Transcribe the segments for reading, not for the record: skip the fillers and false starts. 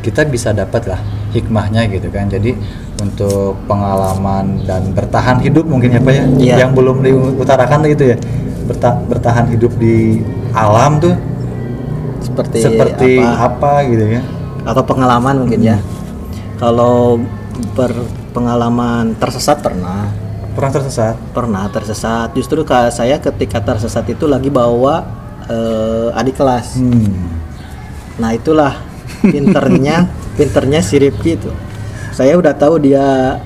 Kita bisa dapat lah hikmahnya gitu kan. Jadi untuk pengalaman dan bertahan hidup mungkin ya Pak ya, yang belum diutarakan gitu ya, bertahan hidup di alam tuh seperti apa gitu ya, atau pengalaman mungkin ya. Kalau pengalaman tersesat pernah tersesat. Justru saya ketika tersesat itu lagi bawa adik kelas. Nah itulah pinternya si Rifki itu. Saya udah tahu dia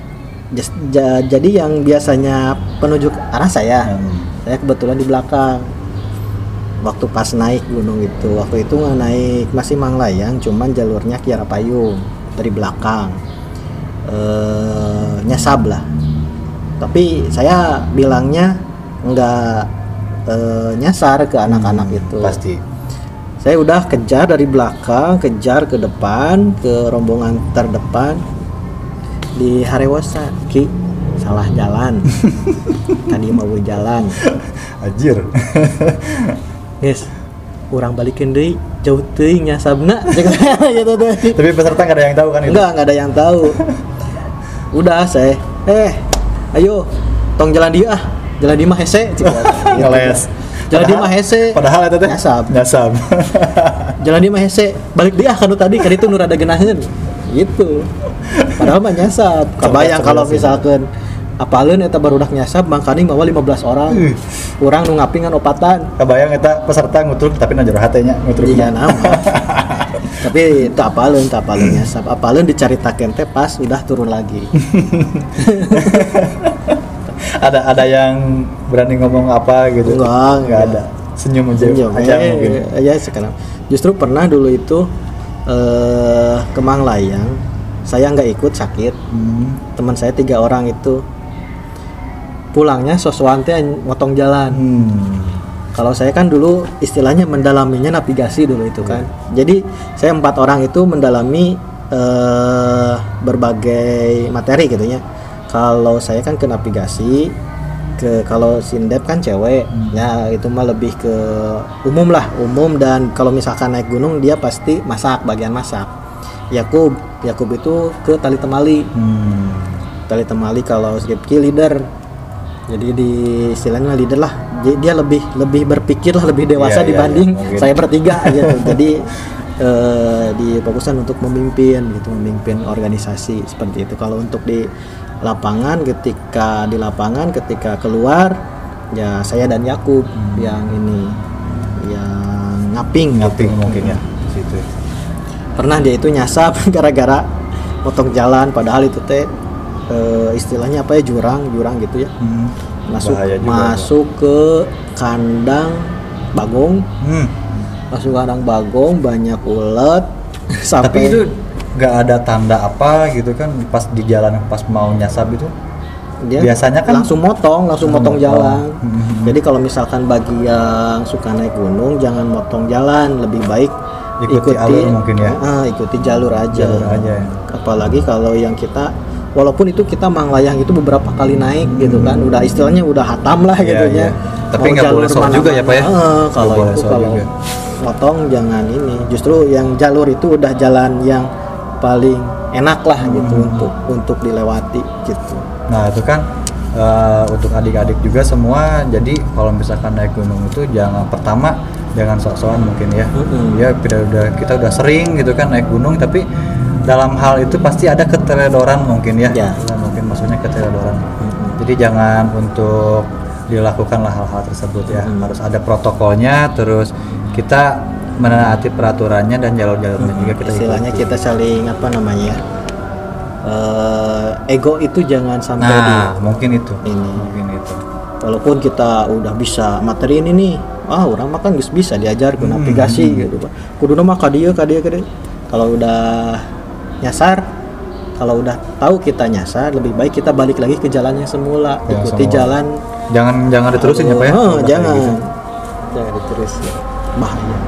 jadi yang biasanya penunjuk arah saya kebetulan di belakang. Waktu pas naik gunung itu, waktu itu nggak naik masih Manglayang, cuman jalurnya Kiara Payung dari belakang, nyasab lah. Tapi saya bilangnya nggak nyasar ke anak-anak itu. Pasti. Saya udah kejar dari belakang, kejar ke depan, ke rombongan terdepan. Di Harewosa, Ki, salah jalan. Tadi mau jalan. Anjir. Yes. Urang balikin deui, jauh teuing nyasabna. Tapi peserta enggak ada yang tahu kan itu? Enggak ada yang tahu. Udah saya, ayo tong jalan dia ah. Jalan di mah hese. Ngeles. Jalan di mah hese. Padahal eta teh nyasab. Jalan di mah hese. Balik dia kan tadi kan itu nu rada geunaheun. Gitu. Padahal mah nyasab. Kabayang kalau misalkan apaleun eta barudak nyasab mangkani mawa 15 orang. Urang nu ngapingan opatan. Kabayang eta peserta ngutruk tapi na jero hatenya ngutruk. Iya nama. Tapi itu apaleun nyasab. Apaleun dicaritakeun teh pas udah turun lagi. ada yang berani ngomong apa gitu? Enggak ada. Senyum aja mungkin. Ya sekarang. Justru pernah dulu itu ke Manglayang, saya nggak ikut sakit. Teman saya 3 orang itu pulangnya sosokan teh motong jalan. Kalau saya kan dulu istilahnya mendalaminya navigasi dulu itu kan. Jadi saya 4 orang itu mendalami berbagai materi gitu ya. Kalau saya kan ke navigasi, kalau Sindep kan cewek, ya itu mah lebih ke umum dan kalau misalkan naik gunung dia pasti bagian masak. Yakub itu ke tali temali. Tali temali kalau Rifki leader. Jadi di istilahnya leader lah. Dia lebih berpikir lah, lebih dewasa dibanding saya bertiga gitu. Jadi difokuskan untuk memimpin organisasi seperti itu. Kalau untuk di lapangan, ketika keluar ya saya dan Yakub yang ngaping mungkin ya di situ. Pernah dia itu nyasap gara-gara potong jalan, padahal itu teh istilahnya apa ya, jurang gitu ya. Masuk ke kandang bagong. Masuk kandang bagong banyak ulet sampai. Tapi itu nggak ada tanda apa gitu kan pas di jalan pas mau nyasab itu? Dia biasanya kan langsung motong jalan. Jadi kalau misalkan bagi yang suka naik gunung jangan motong jalan, lebih baik ikuti alur mungkin ya. Ikuti jalur aja ya. Apalagi kalau yang kita, walaupun itu kita Manglayang itu beberapa kali naik gitu kan, udah istilahnya udah hatam lah gitu ya. Tapi nggak boleh sok juga ya Pak ya. Kalau motong jangan ini. Justru yang jalur itu udah jalan yang paling enak lah gitu untuk dilewati gitu. Nah itu kan untuk adik-adik juga semua. Jadi kalau misalkan naik gunung itu jangan sok-sokan mungkin ya. Ya kita udah sering gitu kan naik gunung, tapi dalam hal itu pasti ada keteledoran mungkin ya. Mungkin maksudnya keteledoran. Jadi jangan untuk dilakukanlah hal-hal tersebut ya. Harus ada protokolnya, terus kita menaati peraturannya dan jalur-jalurnya juga kita istilahnya ikuti. Kita saling ego itu jangan sampai mungkin itu walaupun kita udah bisa materi ini nih, orang mah kan bisa diajar ke navigasi gitu Pak, kuduna mah kadieu. Kalau udah nyasar, kalau udah tahu kita nyasar, lebih baik kita balik lagi ke jalannya semula, ikuti jalan, jangan diterusin ya Pak ya. Jangan diterusin, bahaya.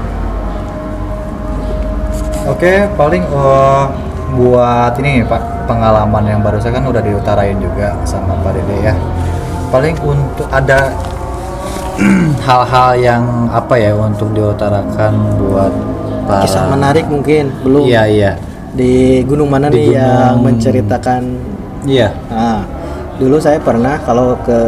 Oke, paling buat ini Pak, pengalaman yang barusan kan udah diutarain juga sama Pak Dede ya. Paling untuk ada hal-hal yang apa ya untuk diutarakan buat para Kisah menarik mungkin belum. Iya. Di gunung mana Di nih yang gunung. menceritakan? Iya. Nah, dulu saya pernah kalau ke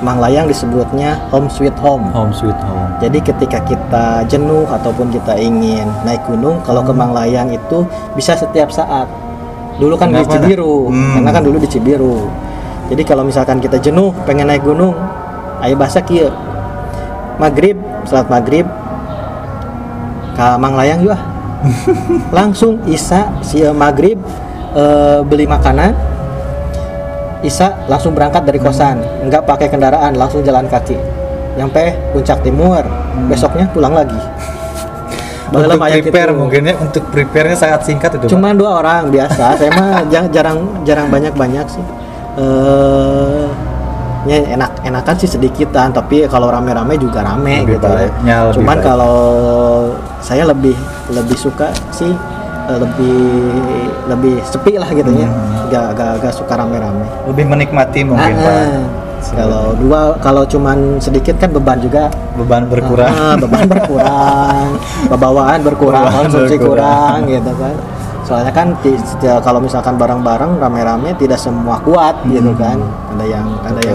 Manglayang disebutnya home sweet home. Home sweet home. Jadi ketika kita jenuh ataupun kita ingin naik gunung, kalau ke Manglayang itu bisa setiap saat. Dulu kan di Kenapa? Cibiru, karena kan dulu di Cibiru. Jadi kalau misalkan kita jenuh pengen naik gunung, ayo bahasa kieu. Maghrib, salat maghrib ke Manglayang juga. Langsung Isya si maghrib beli makanan, Isya langsung berangkat dari kosan, nggak pakai kendaraan, langsung jalan kaki nyampe puncak timur, besoknya pulang lagi. Untuk Malam ayam prepare gitu. mungkin ya, untuk prepare-nya sangat singkat itu, Pak. Cuma 2 orang biasa. Saya mah jarang banyak sih. Enakan sih sedikitan, tapi kalau rame-rame juga rame Lebih gitu. baiknya lebih Cuman baik. kalau saya lebih suka sih lebih sepi lah gitu ya. Gak suka rame-rame. Lebih menikmati mungkin, Pak. Kalau cuman sedikit kan beban juga. Beban berkurang. Beban berkurang, bawaan berkurang, Bawaan konsumsi berkurang. kurang gitu kan. Soalnya kan kalau misalkan bareng-bareng rame-rame tidak semua kuat gitu kan. Ada yang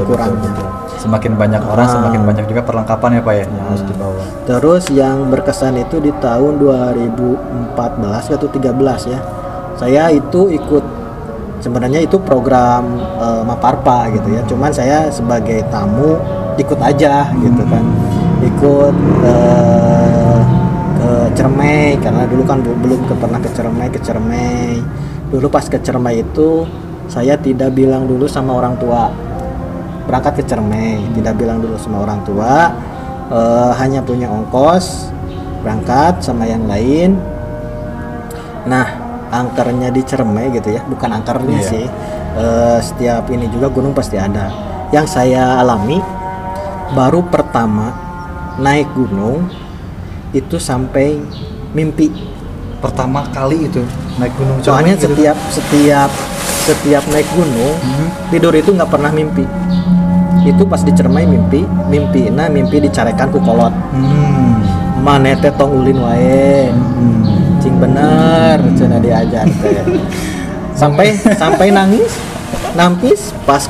kurang Betul, gitu. betul. Semakin banyak orang, semakin banyak juga perlengkapan ya, Pak ya, yang harus dibawa. Terus yang berkesan itu di tahun 2014 atau 13 ya. Saya itu ikut, sebenarnya itu program Maparpa gitu ya. Cuman saya sebagai tamu ikut aja gitu kan. Ikut ke Ciremai, karena dulu kan belum pernah ke Ciremai. Dulu pas ke Ciremai itu saya tidak bilang dulu sama orang tua. Berangkat ke Ciremai, tidak bilang dulu sama orang tua, hanya punya ongkos berangkat sama yang lain. Nah, angkernya di Ciremai gitu ya, bukan angkernya Iya. sih. Setiap ini juga gunung pasti ada. Yang saya alami baru pertama naik gunung itu sampai mimpi. Pertama kali itu naik gunung Soalnya Ciremai gitu. setiap naik gunung tidur itu nggak pernah mimpi. Itu pas di Ciremai mimpi dicarekan ku kolot. Mane teh tong ulin wae. Cing bener cenah diajar teh. Sampai nangis pas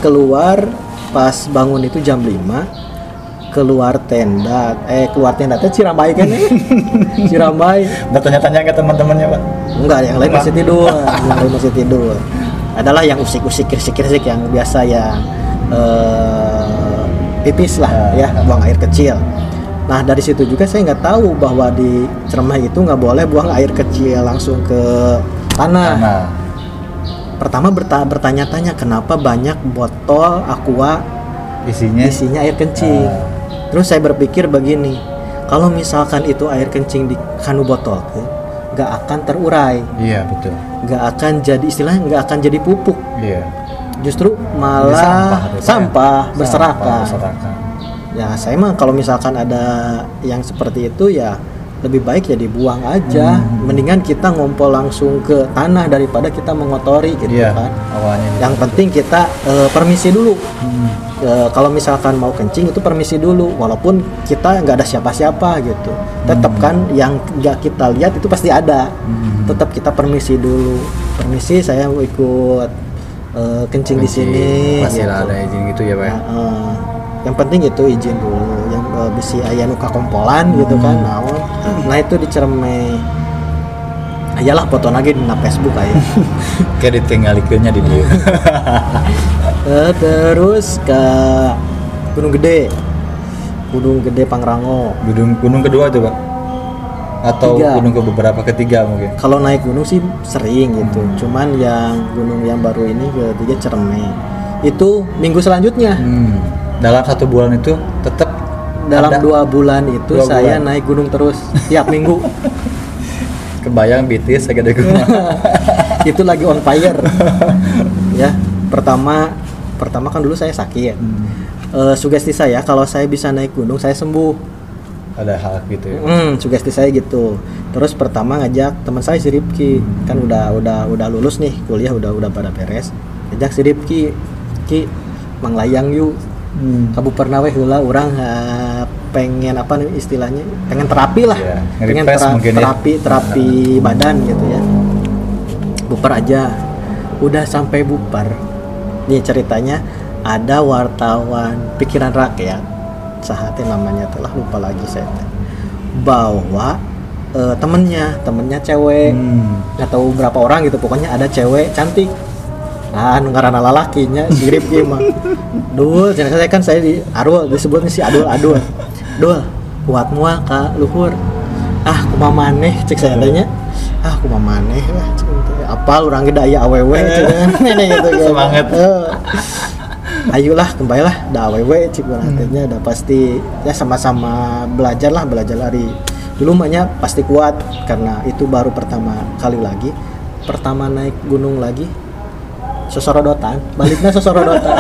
bangun itu jam 5 keluar tenda teh Ciramai kan ya. Ciramai Udah tanya-tanya ke teman-temannya, Pak? enggak, yang lain masih tidur. Adalah yang usik-usik kirsik-kirsik yang biasa ya, pipis lah ya, buang air kecil. Nah dari situ juga saya nggak tahu bahwa di Ciremai itu nggak boleh buang air kecil langsung ke tanah. Pertama bertanya-tanya kenapa banyak botol aqua isinya air kencing. Terus saya berpikir begini, kalau misalkan itu air kencing di kanu botol, nggak akan terurai, Iya, betul. nggak akan jadi, istilahnya nggak akan jadi pupuk, Iya. justru malah sampah berserakan. Ya saya mah kalau misalkan ada yang seperti itu ya lebih baik ya dibuang aja. Mendingan kita ngompol langsung ke tanah daripada kita mengotori gitu kan. Awalnya Yang penting kita permisi dulu. Kalau misalkan mau kencing itu permisi dulu, walaupun kita nggak ada siapa-siapa gitu. Tetap kan yang nggak kita lihat itu pasti ada. Tetap kita permisi dulu. Permisi, saya mau ikut kencing di sini. Pasti gitu. ada izin gitu ya, Pak. Yang penting itu izin dulu. Yang bisi aya nuka kompolan gitu kan. Nah itu di Ciremai. Ayalah foto lagi di Facebook aja. Kayak ditinggalikeunnya di dia. Terus ke Gunung Gede Pangrango. Gunung kedua tuh, Pak? Atau Ketiga. gunung ke beberapa ketiga mungkin? Kalau naik gunung sih sering gitu. Cuman yang gunung yang baru ini ketiga Ciremai. Itu minggu selanjutnya. Dalam 1 bulan itu tetap Dalam ada 2 bulan itu 2 saya bulan. naik gunung terus tiap minggu. kebayang BTS segede gunung. Itu lagi on fire. Ya, pertama kan dulu saya sakit. Sugesti saya kalau saya bisa naik gunung saya sembuh. Ada hal gitu ya. Sugesti saya gitu. Terus pertama ngajak teman saya si Ripki, kan udah lulus nih kuliah, udah pada beres. Ngajak si Ripki, Ki Manglayang yuk. Kabupaten we heula urang pengen apa nih istilahnya, pengen terapi lah, pengen terapi badan gitu ya. Buper aja, udah sampai buper nih ceritanya, ada wartawan pikiran rakyat sahatnya namanya telah lupa lagi saya bawa temennya cewek, nggak tahu berapa orang gitu, pokoknya ada cewek cantik. Nah, ngaranna lalakinya sirip ieu mah. Dul, saya kan saya di Arul disebutnya si Adul. Dul, kuat moal ka luhur. Ah, kumaha maneh cek saya tanya. Ah, kumaha maneh lah cek teh. Apal urang ge daya awewe cek gitu kan. Semangat. Ayolah kembalilah da awewe cek urang teh da pasti ya sama-sama belajar lari. Dulu mahnya pasti kuat karena itu baru pertama kali lagi. Pertama naik gunung lagi sosorodotan, baliknya sosorodotan.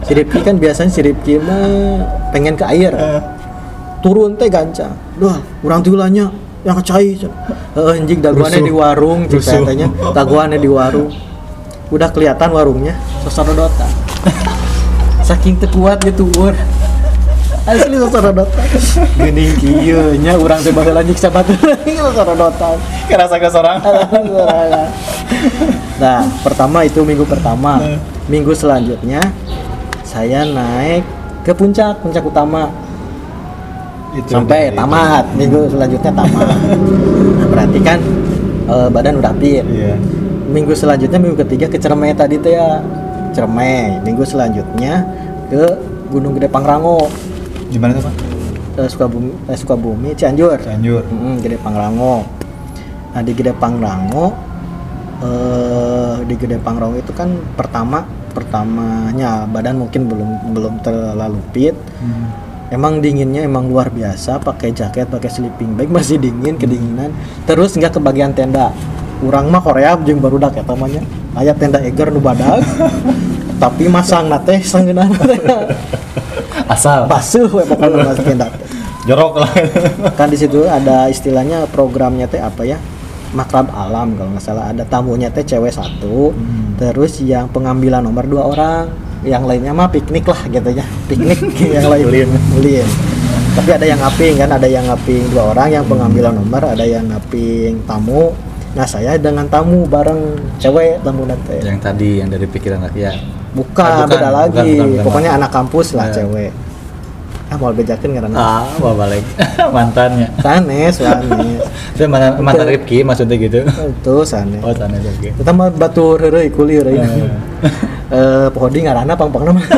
Si Ripki kan biasanya si Ripki mah pengen ke air, turun teh gancang. Duh, urang tiulanya yang cai. Anjing daguannya di warung, katanya daguannya di warung. Udah kelihatan warungnya sosorodotan. Saking teu kuat gitu ur. Asli sosorodotan. Geuning kieu nya urang teh baheula nyiksa batur sosorodotan. Kerasa ke sorang. Nah, pertama itu minggu pertama. Minggu selanjutnya saya naik ke puncak utama. Itu sampai tamat. Minggu selanjutnya tamat. Nah, berarti kan badan udah fit. Iya. Minggu selanjutnya minggu ketiga ke Cermai tadi tuh ya. Cermai. Minggu selanjutnya ke Gunung Gede Pangrango. Di mana tuh, Pak? Sukabumi, Cianjur. Gede Pangrango. Nah, di Gede Pangrango itu kan pertamanya badan mungkin belum terlalu fit. Emang dinginnya emang luar biasa, pakai jaket, pakai sleeping bag masih dingin, kedinginan. Terus nggak ke bagian tenda. Urang mah Korea jeung barudak eta mah nya. Aya tenda eger nu badag. Tapi masang teh sanggeuna teh. Asal basuh we pokokna mas tenda. Jorok lah. Kan di situ ada istilahnya programnya teh apa ya? Makrab alam kalau nggak salah, ada tamunya teh cewek 1, terus yang pengambilan nomor 2 orang, yang lainnya mah piknik lah gitu ya, piknik yang lain ulin. Tapi ada yang ngaping kan, ada yang ngaping 2 orang yang pengambilan nomor, ada yang ngaping tamu. Nah saya dengan tamu bareng cewek tamu nanti. Yang tadi yang dari pikiran rakyat. Bukan, beda lagi. Bukan. Pokoknya anak kampus lah cewek. Mau bejakeun ngaranna. Mau balik mantannya. Sanes. Itu mantan Ripki maksudnya gitu. Itu sanes. Oh, sanes oke. Kita mah batur heureuy kuliah heureuy. Pohodi ngaranna pang-pangna mah.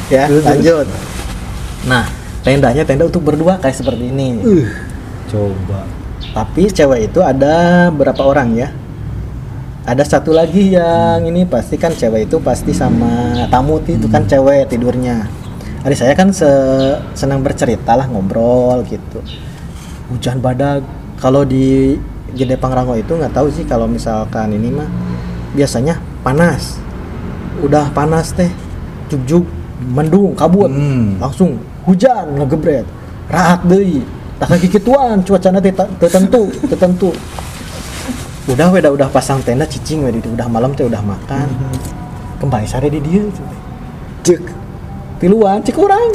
Ya, lanjut. Nah, tenda untuk berdua kayak seperti ini. Coba. Tapi cewek itu ada berapa orang ya? Ada satu lagi yang ini pasti kan cewek itu pasti sama tamu itu kan cewek tidurnya. Hari saya kan senang bercerita lah, ngobrol gitu. Hujan badak. Kalau di Gede Pangrango itu nggak tahu sih, kalau misalkan ini mah biasanya panas. Udah panas teh, juk mendung kabut, langsung hujan ngegebret. Raat deui. Tak kikituan cuacana tertentu. Udah pasang tenda cicing we di udah malam teh udah makan. Kembali sare di dieu. Cek tiluan cek urang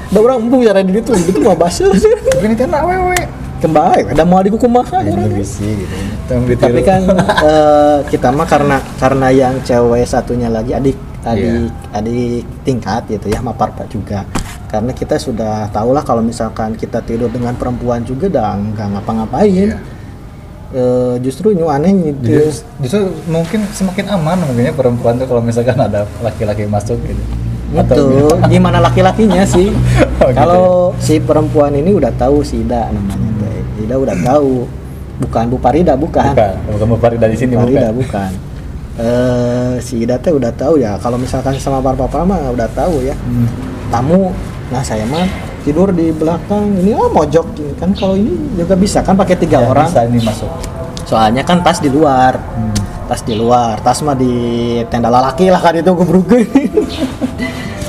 da urang empu sare di ditu mah baseuh ini tenda awewe kembali ada mau dikumaha urang bisi gitu. Tapi kan kita mah karena yang cewek satunya lagi adik tingkat gitu ya, mapar Pak juga. Karena kita sudah tahu lah kalau misalkan kita tidur dengan perempuan juga udah nggak ngapa-ngapain. Justru aneh gitu. Justru mungkin semakin aman mungkinnya perempuan tuh kalau misalkan ada laki-laki masuk gitu. Itu gimana laki-lakinya sih? Kalau si perempuan ini udah tahu si Ida namanya teh. Ida udah tahu. Bukan Bu Parida, bukan Bu Parida di sini bukan. Si Ida teh udah tahu ya. Kalau misalkan sama papa mah udah tahu ya. Tamu, nah saya mah tidur di belakang ini mojok ini kan, kalau ini juga bisa kan pakai 3 orang. Bisa ini masuk. Soalnya kan tas di luar. Tas mah di tenda lalaki lah kan itu gebrugeun.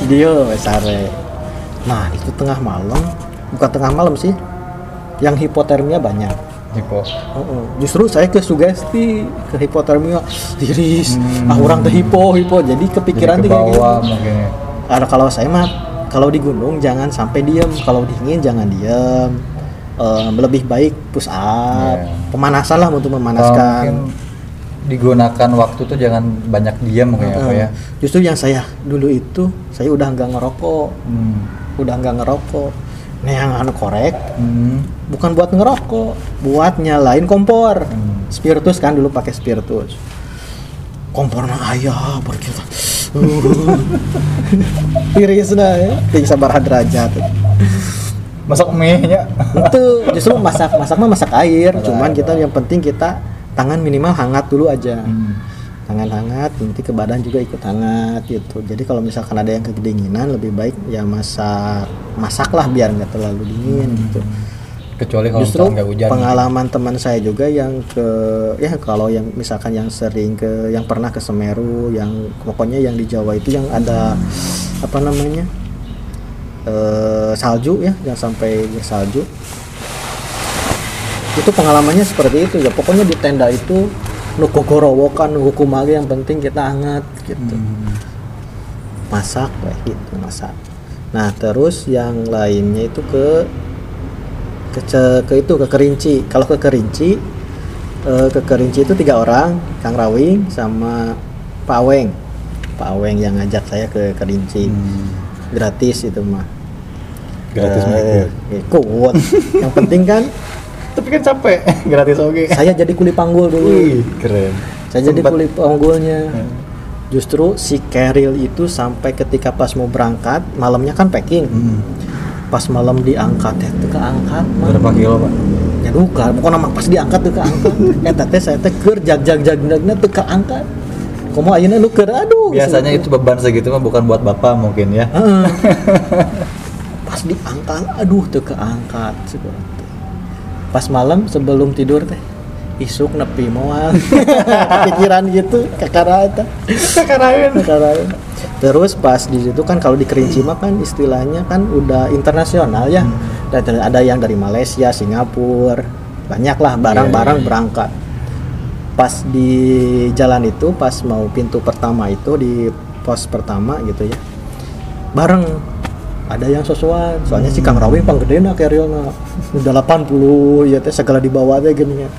Dia sare. Nah, itu tengah malam, bukan tengah malam sih. Yang hipotermia banyak. Hipo. Justru saya ke sugesti, ke hipotermia, tiris, orang teh hipo, jadi kepikiran Jadi ke bawah mungkin ya. Kalau saya mah, kalau di gunung jangan sampai diem, kalau dingin jangan diem. Lebih baik push up, pemanasan lah untuk memanaskan. Mungkin digunakan waktu tuh jangan banyak diam mungkin apa ya. Justru yang saya dulu itu, saya udah nggak ngerokok, Nah yang anu korek, bukan buat ngerokok, buat nyalain kompor. Spiritus kan dulu pakai spiritus. Kompornya ayah berkita. Tiris dah ya, tinggi sabar derajat. Masak mie-nya. Itu justru masak mah masak air, cuman kita yang penting kita tangan minimal hangat dulu aja. Tangan hangat, nanti ke badan juga ikut hangat gitu. Jadi kalau misalkan ada yang kedinginan, lebih baik ya masaklah biar nggak terlalu dingin gitu. Kecuali kalau justru nggak hujan. Pengalaman teman saya juga yang kalau yang misalkan yang sering yang pernah ke Semeru, yang pokoknya yang di Jawa itu yang ada apa namanya salju ya, yang sampai salju. Itu pengalamannya seperti itu ya. Pokoknya di tenda itu nukogorowokan hukumage yang penting kita hangat gitu. Masak gitu, masak. Nah, terus yang lainnya itu ke Kerinci. Kalau ke Kerinci itu 3 orang, Kang Rawing sama Pak Aweng yang ngajak saya ke Kerinci. Gratis itu mah. Gratis kuat. Yang penting kan tapi kan capek. Gratis oke. Saya jadi kuli panggul dulu. Wih, keren. Saya jadi kuli panggulnya. Justru si Keril itu sampai ketika pas mau berangkat, malamnya kan packing. Pas malam diangkat itu keangkat mah. Berapa kilo, Pak? Ya duka, pokoknya mah pas diangkat teu keangkat. Eta teh saya teh keur jag-jag-jagna teu keangkat. Komo ayeuna nu keur aduh. Biasanya itu beban segitu mah bukan buat Bapak mungkin ya. Pas diangkat, aduh teu keangkat seperti. Pas malam sebelum tidur teh isuk nepi moal. Pikiran gitu kakaraeun. Terus pas di situ kan kalau di Kerinci mah kan istilahnya kan udah internasional ya. Dan ada yang dari Malaysia, Singapura, banyak lah barang-barang berangkat. Pas di jalan itu, pas mau pintu pertama itu di pos pertama gitu ya, bareng ada yang sesuai. Soalnya si Kang Rawing panggedena carrier-na udah 80 ya teh segala dibawa teh gini ya.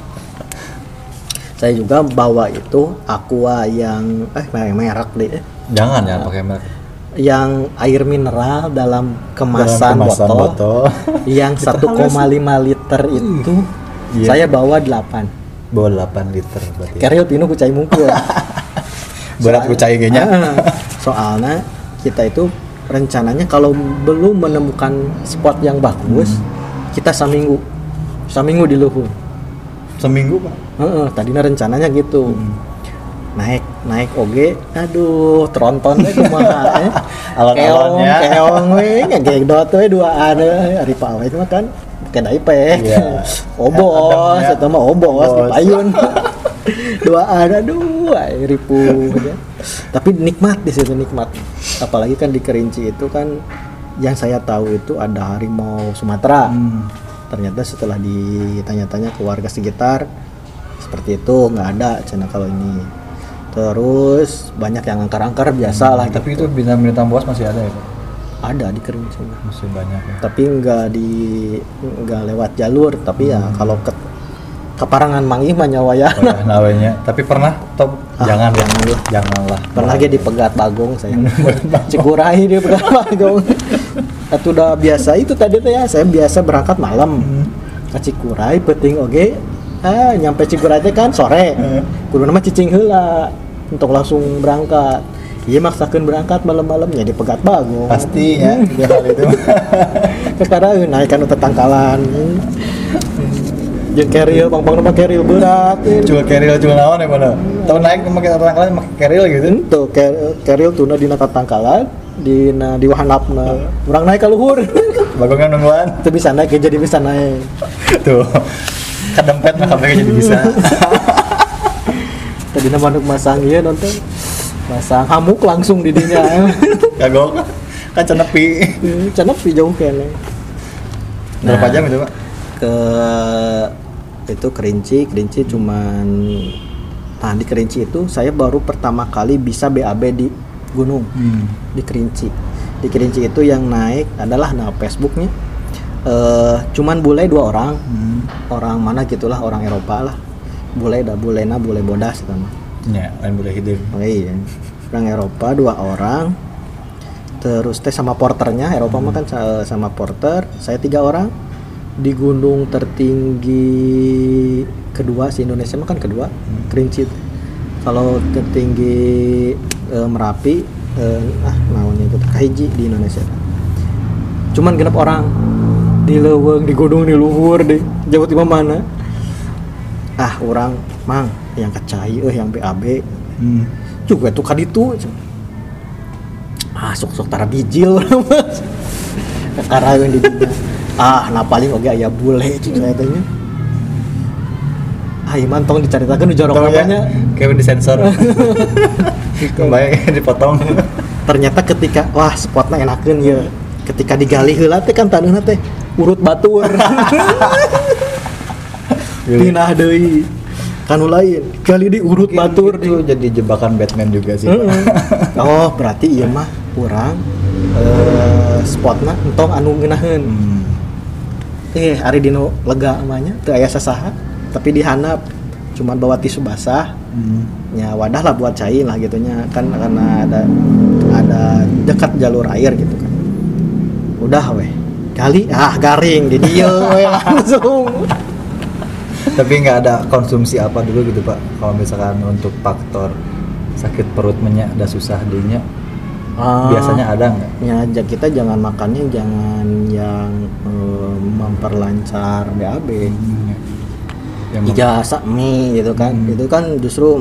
Saya juga bawa itu Aqua yang merek deh. Jangan pakai merek. Yang air mineral dalam kemasan botol yang 1,5 liter itu saya bawa 8. Bawa 8 liter berarti. Carrier pinu ku cai mungkul. Berat ku cai ge nya. Soalnya kita itu rencananya kalau belum menemukan spot yang bagus, kita seminggu di luhur. Seminggu, Pak? Tadinya rencananya gitu. Naik oge, aduh trontonnya kumaha alon-alonnya keong we ngegedot we duaan ari pawe mah kan pakai daipeh. Obos eta mah obos dipayun. Duaan aduh ripuh ya. Tapi nikmat di situ nikmat. Apalagi kan di Kerinci itu kan yang saya tahu itu ada harimau Sumatera. Ternyata setelah ditanya-tanya ke warga sekitar seperti itu nggak ada cina kalau ini. Terus banyak yang angkar-angkar biasa lah. Tapi gitu. itu binatang buas masih ada ya, Pak? Ada di Kerinci. Masih banyak ya. Tapi nggak lewat jalur. Tapi ya kalau ke Parangan Mangih mah nyawa ya. Nawenya. Tapi pernah top janganlah. Pernah lagi di Pegat Bagong saya. Cikurai di Pegat Bagong. Itu udah biasa itu tadi teh ya. Saya biasa berangkat malam. Ke Cikurai penting oge. Nyampe Cikurai teh kan sore. Kudu nama cicing heula untuk langsung berangkat. Iya maksakeun berangkat malam-malamnya di Pegat Bagong. Pasti ya, hal itu. Sekarang naikkan tetangkalan. Jeung keril, bang nama keril berat. Cuma keril cuma naon ya mana? Tahu naik pakai tatangkalan pakai keril gitu. Tuh keril tuna dina tatangkalan, di wahanapna. Urang naik ka luhur. Bagongnya nungguan. Teu bisa naik jadi bisa naik. Tuh. Kadempet mah kabeh jadi bisa. Tadina manuk masang ieu nonton. Masang hamuk langsung di dinya. Kagok. Kan cenepi. Cenepi jauh kene. Berapa jam itu, Pak? Ke itu Kerinci cuman, nah di Kerinci itu saya baru pertama kali bisa BAB di gunung. Di Kerinci itu yang naik adalah Facebooknya cuman bule 2 orang, orang mana gitulah, orang Eropa lah, bule bodas itu mah ya, lain bule hidup. Oh iya, orang Eropa 2 orang, terus teh sama porternya. Eropa mah kan sama porter, saya 3 orang di gunung tertinggi kedua si Indonesia mah kan kedua, Kerinci. Kalau tertinggi Merapi namanya itu kahiji di Indonesia. Cuman genep orang di leuweung, di gunung di luhur, di jauh di mana. Orang mang yang kecai yang BAB. Juga tuh kaditu. Sok-sok tara bijil. Kakaraeun di dinya. Nah paling oge aya bule saya tanya. Iman tong dicaritakeun nu jorok namanya. Kayak disensor. Kebayang dipotong. Ternyata ketika spotnya enakeun ya. Ketika digali heula teh kan taneuhna teh urut batur. Pinah deui. Kanu lain, gali di urut batur itu jadi jebakan Batman juga sih. Oh, berarti ieu mah urang spotna entong anu ngeunaheun. Ari dinu lega amanya teu aya sasaha, tapi dihandap cuman bawa tisu basah. Ya wadah lah buat cair lah gitunya kan, karena ada dekat jalur air gitu kan. Udah weh kali garing di dia weh langsung. Tapi nggak ada konsumsi apa dulu gitu Pak, kalau misalkan untuk faktor sakit perut ada susah dinya biasanya ada nggak? Ya kita jangan makannya jangan yang memperlancar BAB. Ijazah mie gitu kan, itu kan justru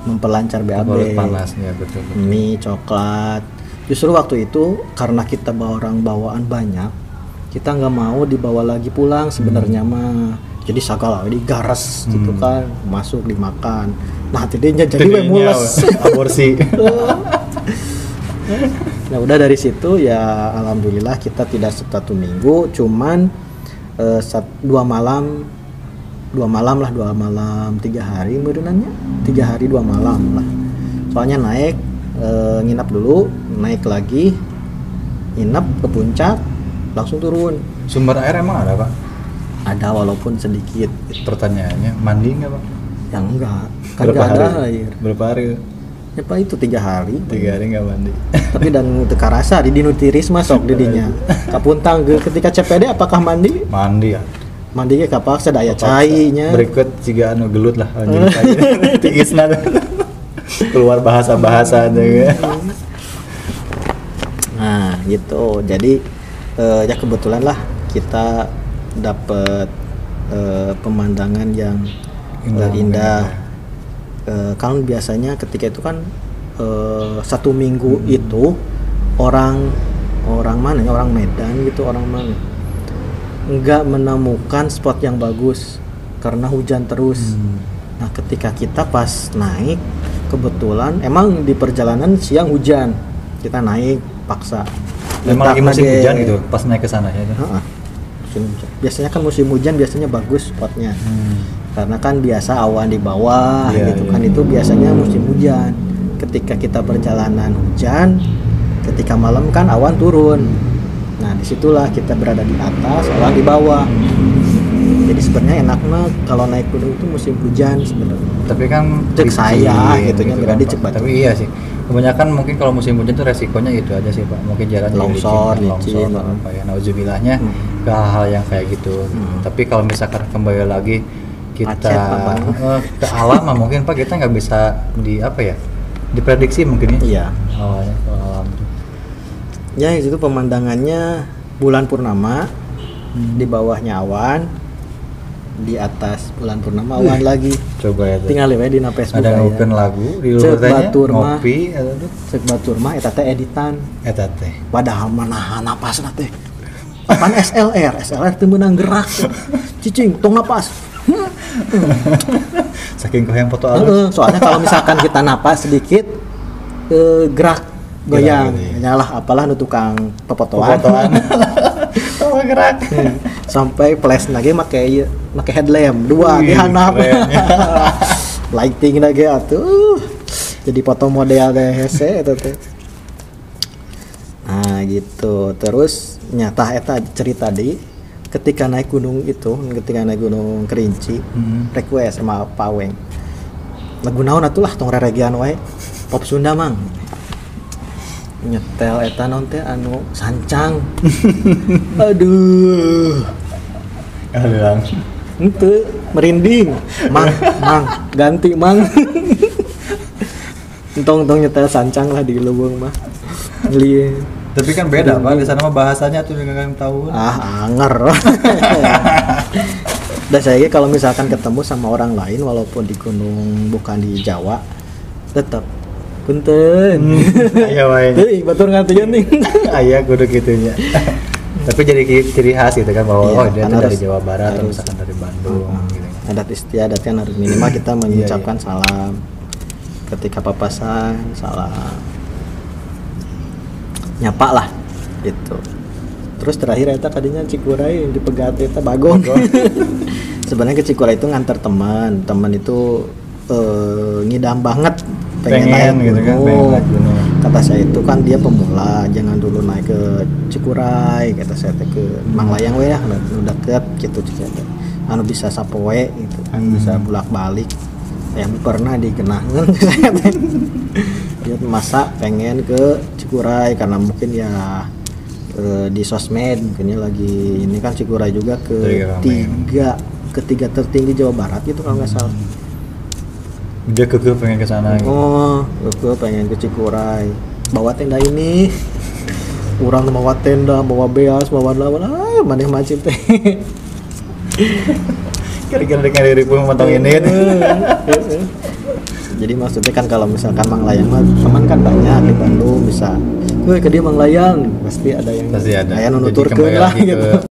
memperlancar BAB. Panasnya betul. Mie, coklat. Justru waktu itu karena kita orang bawaan banyak, kita nggak mau dibawa lagi pulang sebenarnya mah. Jadi segala digares gitu kan, masuk dimakan. Nah tidinya jadi mules. Aborsi. Nah udah dari situ ya alhamdulillah kita tidak 1 minggu, cuman 2 malam 3 hari merenannya 3 hari 2 malam lah. Soalnya naik nginap dulu, naik lagi, nginap ke puncak, langsung turun. Sumber air emang ada Pak? Ada walaupun sedikit. Pertanyaannya mandi nggak Pak? Yang enggak, kan nggak ada air. Berapa hari? Ya Pak itu 3 hari. 3 hari nggak mandi. Tapi dan teka rasa di dinu tiris masuk didinya. Kapuntang ketika CPD apakah mandi? Mandi ya. Mandi ge kapaksa daya cainya. Berikut jika anu gelut lah anjing cai. Tiisna. Keluar bahasa-bahasa aja ya. Nah gitu, jadi ya kebetulan lah kita dapat pemandangan yang indah. Kan biasanya ketika itu kan 1 minggu itu orang mana, orang Medan gitu, orang mana nggak menemukan spot yang bagus karena hujan terus. Nah ketika kita pas naik, kebetulan emang di perjalanan siang hujan, kita naik paksa. Memang lagi musim hujan gitu pas naik ke sana ya. Biasanya kan musim hujan biasanya bagus spotnya. Karena kan biasa awan di bawah gitu kan, itu biasanya musim hujan. Ketika kita perjalanan hujan, ketika malam kan awan turun. Nah disitulah kita berada di atas, awan di bawah. Jadi sebenarnya enaknya kalau naik gunung itu musim hujan sebenarnya. Tapi kan cek saya gitunya berada cek batu. Tapi iya sih. Kebanyakan mungkin kalau musim hujan itu resikonya itu aja sih Pak. Mungkin jalan longsor, licin apa ya. Nauzubillahnya ke hal yang kayak gitu. Tapi kalau misalkan kembali lagi kita ke alam mungkin Pak kita nggak bisa diprediksi mungkin ya. Iya. Awalnya ke alam. Ya itu pemandangannya bulan purnama, di bawahnya awan, di atas bulan purnama awan lagi. Coba ya. Tinggal we di Facebook ada ngukeun lagu di luar ngopi cek batur mah eta teh editan. Eta teh. Padahal manahan napasna teh. Pan SLR teu meunang gerak. Cicing tong napas. Saking koyang foto alus. Soalnya kalau misalkan kita napas sedikit gerak goyang, nyalah apalah nu tukang pepotoan. Gerak. sampai flash lagi make headlamp dua di handap lighting lagi atuh jadi foto model deh hese itu teh. Nah gitu terus nyata eta cerita di ketika naik gunung Kerinci request sama Paweng lagu naon atuh lah tong reregian wae pop Sunda mang nyetel eta naon teh anu sancang aduh ente merinding mang ganti mang tong nyetel sancang lah di leuweung mah ngeli. Tapi kan beda Pak, di sana mah bahasanya tuh dengan tahu. Anger. Dan saya kalau misalkan ketemu sama orang lain walaupun di gunung bukan di Jawa tetap punten. Aya wae. Teuing batur ngantujeun nih. Aya kudu kitunya. Tapi jadi ciri khas gitu kan bahwa iya, oh dia harus, dari Jawa Barat atau misalkan dari Bandung gitu. Adat istiadat kan harus minimal kita mengucapkan salam ketika papasan, salam. Nyapa lah gitu. Terus terakhir eta tadinya Cikuray yang dipegat eta Bagong. Sebenarnya ke Cikuray itu nganter teman itu ngidam banget pengen naik gitu kan, pengen naik gunung. Kata saya itu kan dia pemula, jangan dulu naik ke Cikuray, kata saya ke Manglayang we ya, nu deket gitu cerita. Anu bisa sapoe gitu, bisa bolak-balik. Yang pernah dikenakan saya teh. Dia masa pengen ke Cikuray karena mungkin ya di sosmed mungkinnya lagi ini kan Cikuray juga ketiga tertinggi Jawa Barat gitu kalau nggak salah. Dia kekeh pengen ke sana gitu. Oh, kekeh pengen ke Cikuray. Bawa tenda ini. Urang bawa tenda, bawa beas, bawa lawan. Maneh macet teh. Kira-kira dengan diri pun mantau ini. Jadi maksudnya kan kalau misalkan Manglayang mah teman kan banyak di Bandung bisa. Woi ke dia Manglayang pasti ada yang pasti ada. Aya nuturkeun lah gitu.